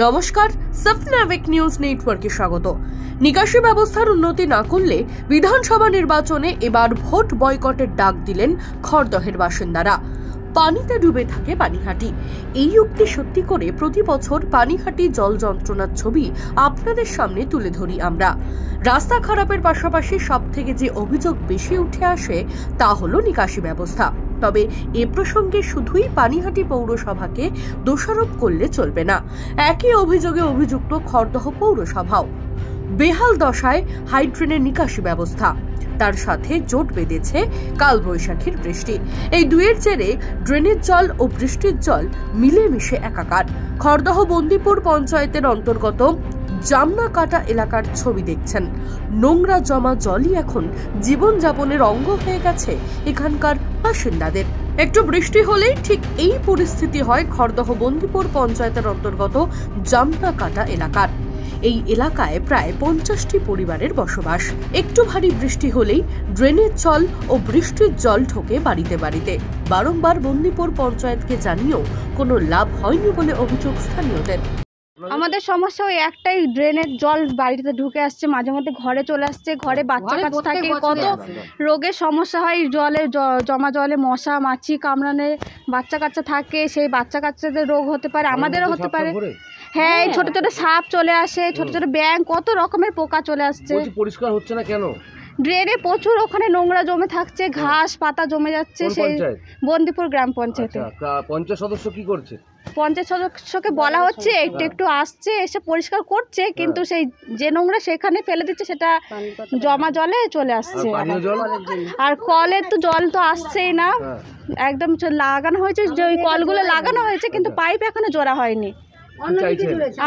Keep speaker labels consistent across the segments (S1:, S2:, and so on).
S1: নমস্কার, সফনাভিক নিউজ নেটওয়ার্কে স্বাগত। নিকাশি ব্যবস্থার উন্নতি না করলে বিধানসভা নির্বাচনে এবার ভোট বয়কটের ডাক দিলেন খড়দহের বাসিন্দারা। পানিতে ডুবে থাকে পানিহাটি। এই উক্তি সত্যি করে প্রতি বছর পানিহাটি জল যন্ত্রণার ছবি আপনাদের সামনে তুলে ধরি আমরা। রাস্তা খারাপের পাশাপাশি সব থেকে যে অভিযোগ বেশি উঠে আসে তা হলো নিকাশি ব্যবস্থা। তবে এ প্রসঙ্গে শুধুই পানিহাটি পৌরসভাকে দোষারোপ করলে চলবে না। একই অভিযোগে অভিযুক্ত খড়দহ পৌরসভাও। বেহাল দশায় হাইড্রেনের নিকাশি ব্যবস্থা, তার সাথে জোট বেঁধেছে কালবৈশাখীর বৃষ্টি। এই দুয়ের জেরে ড্রেনের জল ও বৃষ্টির জল মিলেমিশে একাকার। খড়দহ বন্দিপুর পঞ্চায়েতের অন্তর্গত জামনাকাটা এলাকার ছবি দেখছেন। নোংরা জমা জলই এখন জীবনযাপনের অঙ্গ হয়ে গেছে এখানকার বাসিন্দাদের। একটু বৃষ্টি হলেই ঠিক এই পরিস্থিতি হয় খড়দহ বন্দিপুর পঞ্চায়েতের অন্তর্গত জামনাকাটা এলাকার। এই এলাকায় প্রায় 50টি পরিবারের বসবাস। একটু ভারী বৃষ্টি হলেই ড্রেনের জল ও বৃষ্টির জল ঢোকে বাড়িতে বাড়িতে। বারংবার বন্দিপুর পঞ্চায়েতকে জানিয়েও কোনো লাভ হয়নি বলে অভিযোগ স্থানীয়দের।
S2: আমাদের সমস্যা ওই একটাই, ড্রেনের জল বাড়িতে ঢুকে আসছে, মাঝে মধ্যে ঘরে চলে আসছে। ঘরে বাচ্চা কাচ্চা থাকে, কত রোগের সমস্যা হয়। জলে জমা জলে মশা মাছি কামড়ানে বাচ্চা কাচ্চা থাকে, সেই বাচ্চা কাচ্চাদের রোগ হতে পারে, আমাদেরও হতে পারে। হ্যাঁ, ছোট ছোট সাপ চলে আসে, ছোট ছোট ব্যাঙ, কত রকমের পোকা চলে আসছে।
S3: পরিষ্কার হচ্ছে না কেন?
S2: ড্রেনে প্রচুর ওখানে নোংরা জমে থাকছে, ঘাস পাতা জমে যাচ্ছে। সেই বন্দিপুর গ্রাম পঞ্চায়েতে।
S3: পঞ্চায়েত সদস্য কি করছে?
S2: পঞ্চায়েত সদস্যকে বলা হচ্ছে একটু আসছে, এসে পরিষ্কার করছে, কিন্তু সেই যে নোংরা সেখানে ফেলে দিচ্ছে, সেটা জমা জলে চলে আসছে। আর কলের তো জল তো আসছেই না, একদম লাগানো হয়েছে, যে ওই কলগুলো লাগানো হয়েছে কিন্তু পাইপ এখনো জোড়া হয়নি।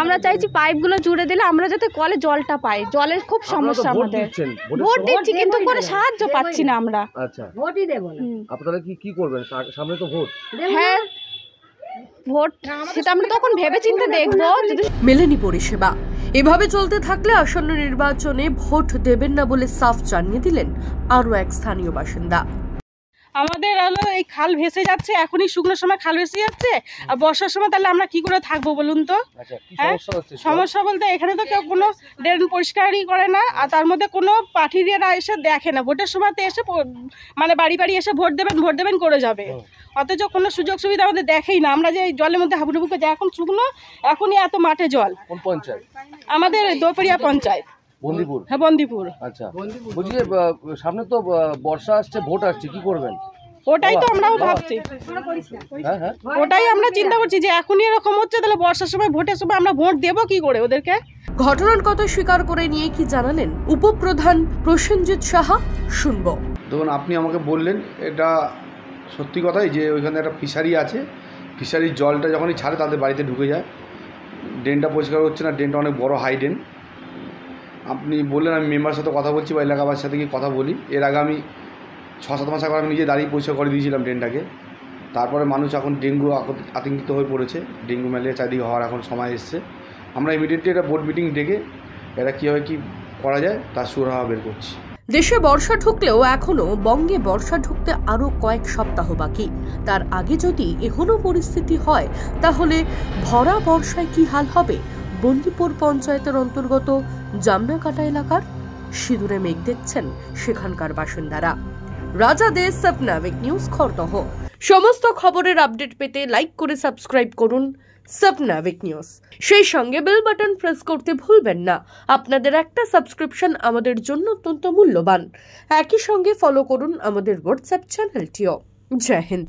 S2: আমরা চাইছি পাইপগুলো জুড়ে দিলে আমরা যাতে কলে জলটা পাই। জলের খুব সমস্যা আমাদের। ভোট দিচ্ছি কিন্তু কোনো সাহায্য পাচ্ছি না আমরা।
S3: আচ্ছা, ভোটই দেব না। আপনারা কি করবেন? সামনে তো ভোট।
S2: হ্যাঁ, ভোট সেটা আমরা তখন ভেবেচিন্তে দেখবো।
S1: মেলেনি পরিষেবা। এভাবে চলতে থাকলে আসন্ন নির্বাচনে ভোট দেবেন না বলে সাফ জানিয়ে দিলেন আরো এক স্থানীয় বাসিন্দা।
S4: আমাদের হলো এই খাল ভেসে যাচ্ছে, এখনই শুকনোর সময় খাল ভেসে যাচ্ছে, আর বর্ষার সময় তাহলে আমরা কি করে থাকবো বলুন তো? হ্যাঁ, সমস্যা বলতে এখানে তো কেউ কোনো ড্রেন পরিষ্কারই করে না, আর তার মধ্যে কোনো পাঠিয়েরা এসে দেখে না। ভোটের সময়তে এসে মানে বাড়ি বাড়ি এসে ভোট দেবেন করে যাবে, অথচ কোনো সুযোগ সুবিধা আমাদের দেখেই না। আমরা যে জলের মধ্যে হাবুডুবু করে যাই, এখন শুকনো, এখনই এত মাঠে জল।
S3: কোন পঞ্চায়েত?
S4: আমাদের দোপরিয়া পঞ্চায়েত,
S3: বন্দিপুর।
S4: হ্যাঁ, বন্দিপুর।
S3: আচ্ছা, বলছি যে সামনে তো বর্ষা আসছে, ভোট আসছে, কি করবেন?
S4: ওটাই তো আমরাও ভাবছি, ওটাই আমরা চিন্তা করছি যে এখনই এরকম হচ্ছে, তাহলে বর্ষার সময় ভোটের সময় আমরা ভোট দেবো কি করে ওদেরকে?
S1: ঘটনার কথা স্বীকার করে নিয়ে কি জানালেন উপপ্রধান প্রসেনজিৎ সাহা, শুনবো।
S5: দেখুন, আপনি আমাকে বললেন, এটা সত্যি কথাই যে ওইখানে একটা ফিশারি আছে। ফিশারির জলটা যখনই ছাড়ে তাদের বাড়িতে ঢুকে যায়। ড্রেনটা পরিষ্কার হচ্ছে না, ড্রেনটা অনেক বড় হাই ড্রেন। আপনি বললেন আমি মেম্বারের সাথে কথা বলছি বা এলাকাবাসীর সাথে গিয়ে কথা বলি। এর আগে আমি 6-7 মাস আগে আমি নিজে দাঁড়িয়ে পরিষ্কার করে দিয়েছিলাম ড্রেনটাকে। তারপরে মানুষ এখন ডেঙ্গু আতঙ্কিত হয়ে পড়েছে। ডেঙ্গু ম্যালেরিয়া চারিদিকে হওয়ার এখন সময় এসছে। আমরা ইমিডিয়েটলি একটা বোর্ড মিটিং ডেকে এটা কীভাবে কী করা যায় তার সুরাহা বের করছি।
S1: দেশে বর্ষা ঢুকলেও এখনো বঙ্গে বর্ষা ঢুকতে আরো কয়েক সপ্তাহ বাকি। তার আগে যদি এখনো পরিস্থিতি হয় তাহলে ভরা বর্ষায় কি হাল হবে বন্দিপুর পঞ্চায়েতের অন্তর্গত জামনাকাটা এলাকার? সিঁদুরে মেঘ দেখছেন সেখানকার বাসিন্দারা। রাজা দে, সফনাভিক নিউজ, খড়দহ। সমস্ত খবরের আপডেট পেতে লাইক করে সাবস্ক্রাইব করুন সফনাভিক নিউজ। সেই সঙ্গে বেল বাটন প্রেস করতে ভুলবেন না। আপনাদের একটা সাবস্ক্রিপশন আমাদের জন্য অত্যন্ত মূল্যবান। একই সঙ্গে ফলো করুন আমাদের হোয়াটসঅ্যাপ চ্যানেলটিও। জয় হিন্দ।